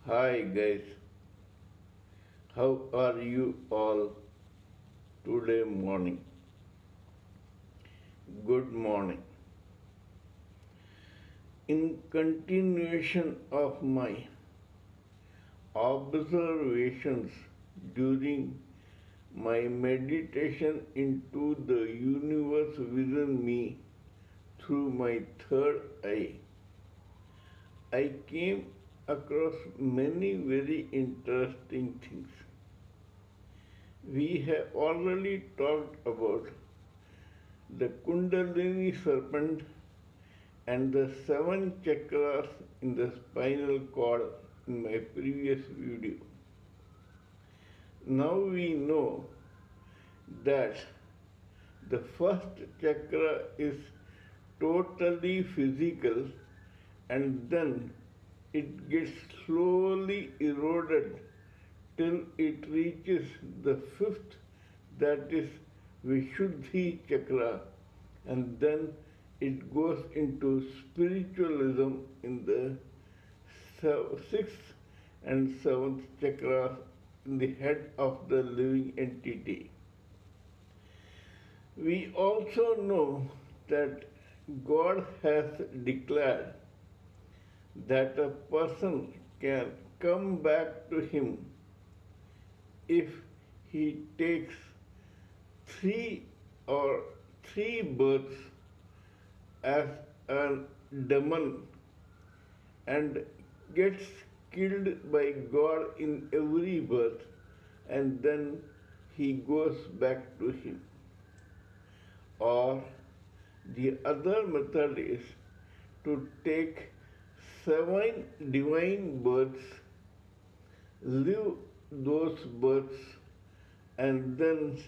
Hi guys, how are you all today morning? Good morning. In continuation of my observations during my meditation into the universe within me through my third eye, I came across many very interesting things. We have already talked about the Kundalini serpent and the seven chakras in the spinal cord in my previous video. Now we know that the first chakra is totally physical and then it gets slowly eroded till it reaches the fifth, that is Vishuddhi chakra, and then it goes into spiritualism in the sixth and seventh chakras in the head of the living entity. We also know that God has declared that a person can come back to him if he takes three births as a demon and gets killed by God in every birth, and then he goes back to him. Or the other method is to take 7 divine births, live those births, and then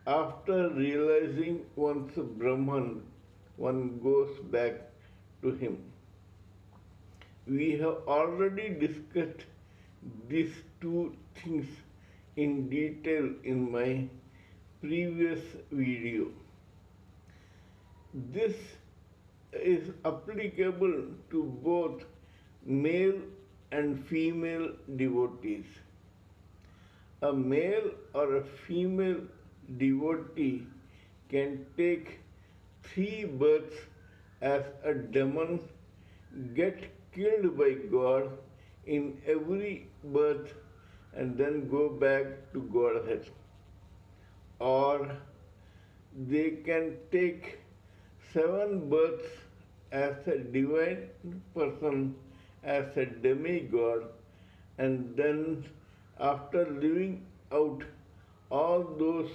after realizing one's Brahman, one goes back to him. We have already discussed these two things in detail in my previous video. This is applicable to both male and female devotees. A male or a female devotee can take 3 births as a demon, get killed by God in every birth, and then go back to Godhead. Or they can take 7 births as a divine person, as a demigod, and then after living out all those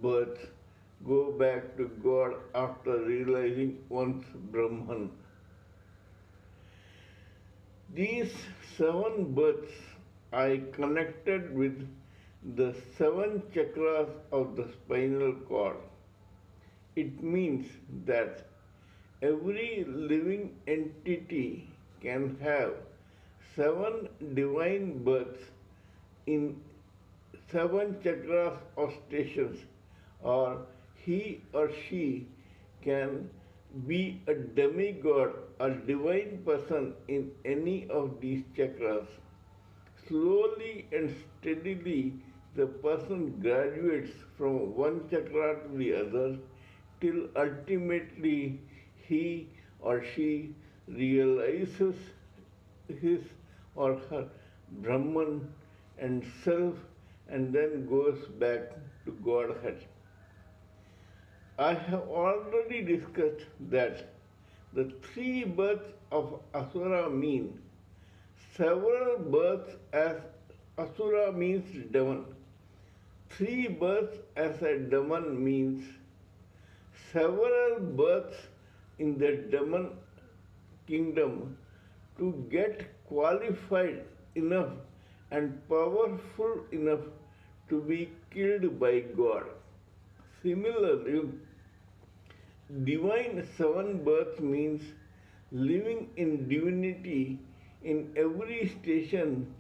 births, go back to God after realizing one's Brahman. These 7 births I connected with the 7 chakras of the spinal cord. It means that every living entity can have 7 divine births in 7 chakras or stations, or he or she can be a demigod, a divine person in any of these chakras. Slowly and steadily, the person graduates from one chakra to the other till ultimately he or she realizes his or her Brahman and self, and then goes back to Godhead. I have already discussed that the 3 births of Asura mean several births, as Asura means demon. 3 births as a demon means several births in the demon kingdom to get qualified enough and powerful enough to be killed by God. Similarly, divine 7 birth means living in divinity in every station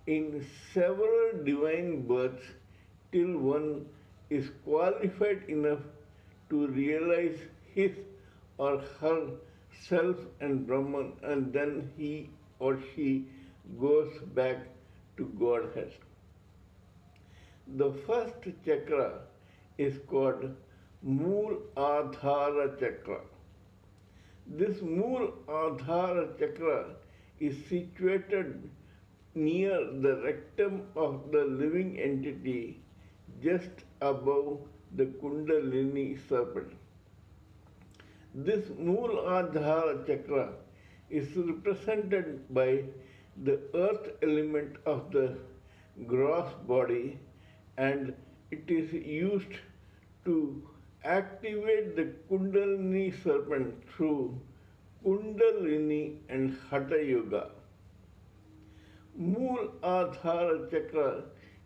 in several divine births till one is qualified enough to realize his or her self and Brahman, and then he or she goes back to Godhead. The first chakra is called Muladhara chakra. This Muladhara chakra is situated near the rectum of the living entity just above the Kundalini serpent. This Muladhara chakra is represented by the earth element of the gross body, and it is used to activate the Kundalini serpent through Kundalini and Hatha Yoga. Muladhara chakra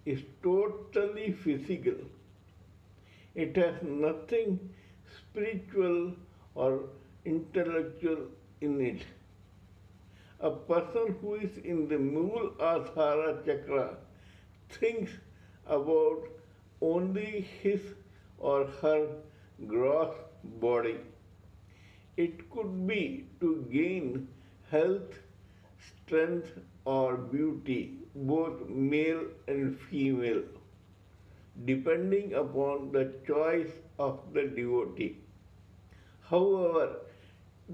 is totally physical. It has nothing spiritual or intellectual in it. A person who is in the Muladhara chakra thinks about only his or her gross body. It could be to gain health, strength, or beauty, both male and female, depending upon the choice of the devotee. However,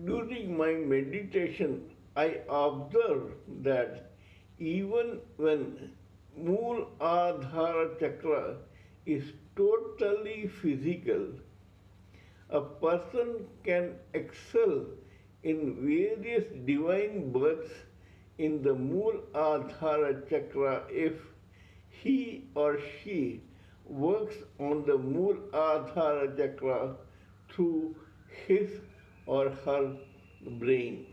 during my meditation, I observed that even when Muladhara chakra is totally physical, a person can excel in various divine births in the Muladhara chakra if he or she works on the Muladhara chakra through his or her brain.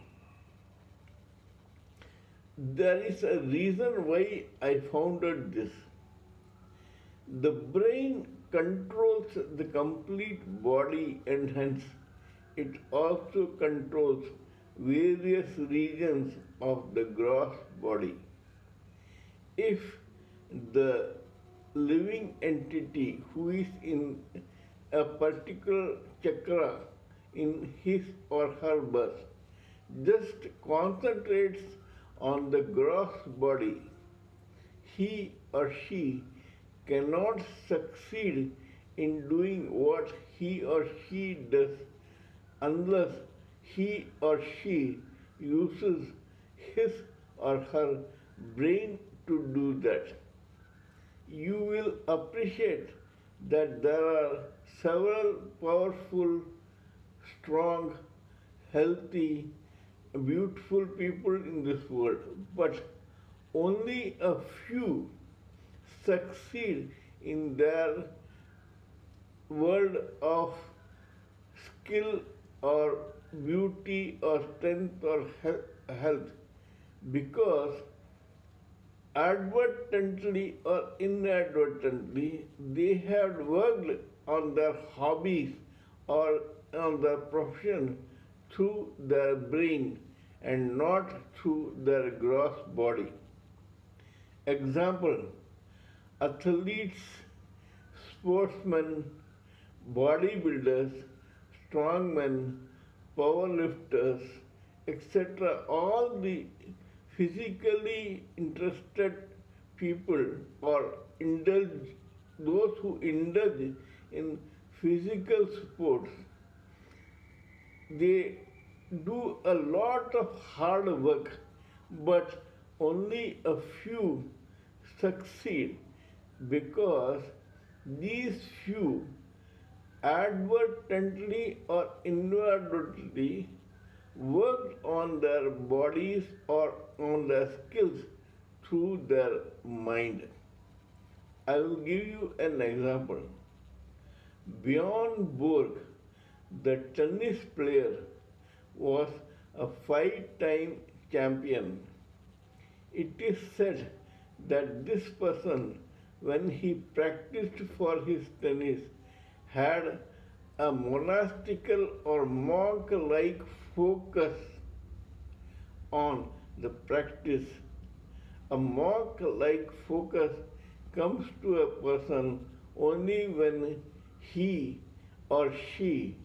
There is a reason why I founded this. The brain controls the complete body, and hence it also controls various regions of the gross body. If the living entity who is in a particular chakra in his or her birth just concentrates on the gross body, he or she cannot succeed in doing what he or she does unless he or she uses his or her brain to do that. You will appreciate that there are several powerful, strong, healthy, beautiful people in this world, but only a few succeed in their world of skill or beauty or strength or health because advertently or inadvertently they have worked on their hobbies or on their profession through their brain and not through their gross body. Example: athletes, sportsmen, bodybuilders, strongmen, powerlifters, etc. All the physically interested people or those who indulge in physical sports, they do a lot of hard work, but only a few succeed because these few advertently or inadvertently worked on their bodies or on their skills through their mind. I will give you an example. Bjorn Borg, the tennis player, was a 5-time champion. It is said that this person, when he practiced for his tennis, had a monastical or monk-like focus on the practice. A monk-like focus comes to a person only when he or she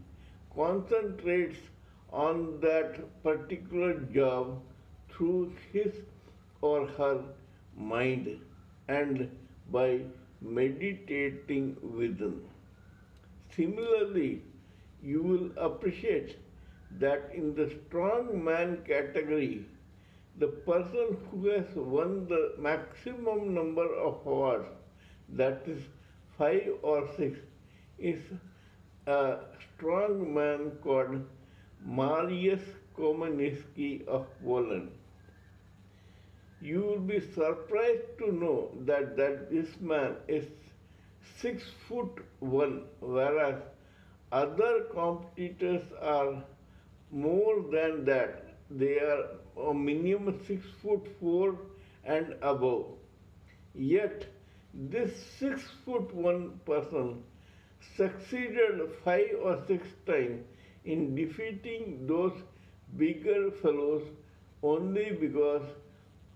concentrates on that particular job through his or her mind and by meditating within. Similarly, you will appreciate that in the strong man category, the person who has won the maximum number of awards, that is 5 or 6, is a strong man called Mariusz Komenitsky of Poland. You will be surprised to know that this man is 6'1", whereas other competitors are more than that. They are a minimum 6'4" and above. Yet this 6'1" person succeeded 5 or 6 times in defeating those bigger fellows only because,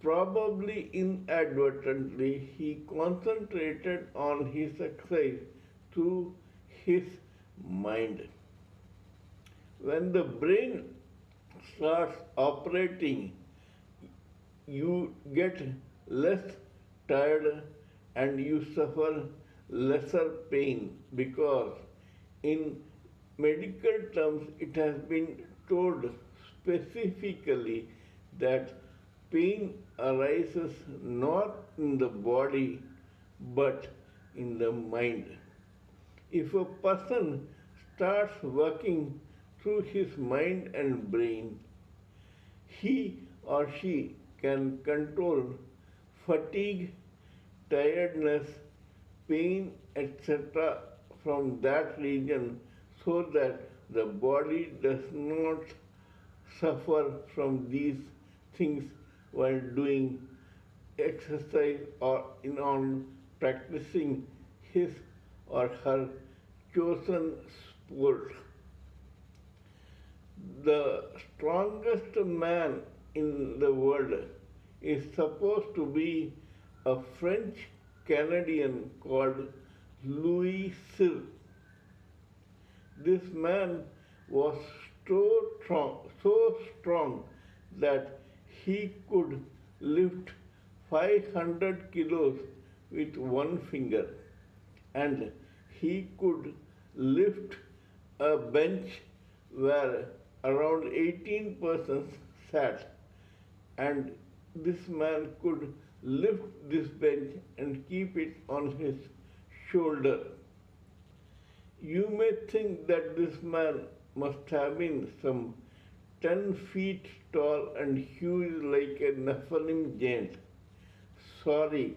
probably inadvertently, he concentrated on his exercise through his mind. When the brain starts operating, you get less tired and you suffer lesser pain because, in medical terms, it has been told specifically that pain arises not in the body but in the mind. If a person starts working through his mind and brain, he or she can control fatigue, tiredness, pain, etc. from that region so that the body does not suffer from these things while doing exercise or on practicing his or her chosen sport. The strongest man in the world is supposed to be a French Canadian called Louis Cyr. This man was so strong that he could lift 500 kilos with one finger, and he could lift a bench where around 18 persons sat, and this man could lift this bench and keep it on his shoulder. You may think that this man must have been some 10 feet tall and huge like a Nephilim giant. Sorry,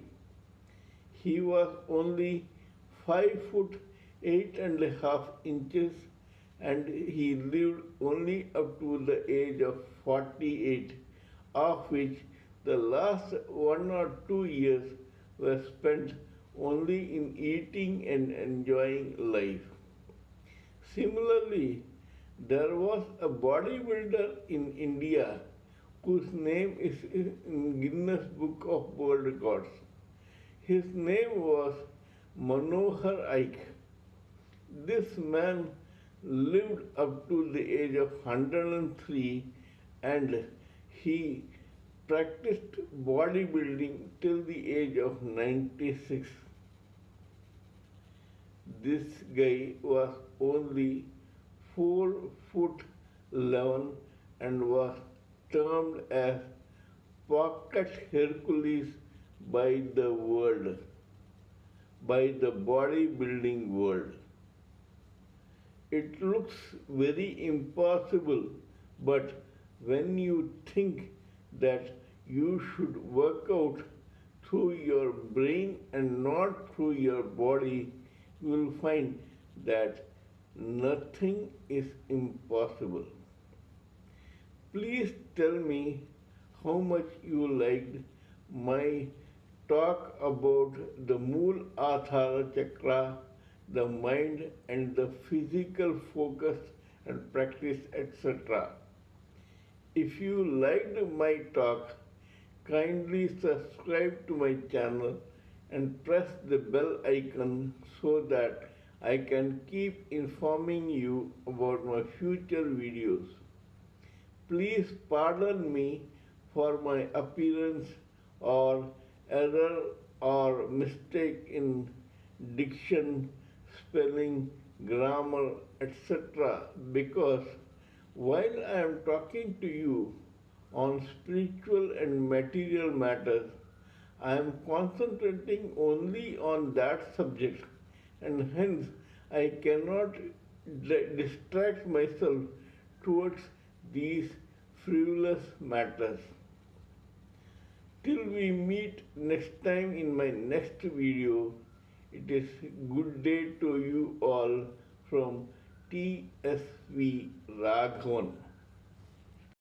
he was only 5'8.5" and he lived only up to the age of 48, of which the last 1 or 2 years were spent only in eating and enjoying life. Similarly, there was a bodybuilder in India whose name is in Guinness Book of World Records. His name was Manohar Aik. This man lived up to the age of 103 and he practiced bodybuilding till the age of 96. This guy was only 4'11" and was termed as Pocket Hercules by the world, by the bodybuilding world. It looks very impossible, but when you think that you should work out through your brain and not through your body, you will find that nothing is impossible. Please tell me how much you liked my talk about the Muladhar chakra, the mind and the physical focus and practice, etc. If you liked my talk, kindly subscribe to my channel and press the bell icon so that I can keep informing you about my future videos. Please pardon me for my appearance or error or mistake in diction, spelling, grammar, etc. Because while I am talking to you on spiritual and material matters, I am concentrating only on that subject, and hence I cannot distract myself towards these frivolous matters. Till we meet next time in my next video, it is good day to you all from TSV Raghavan.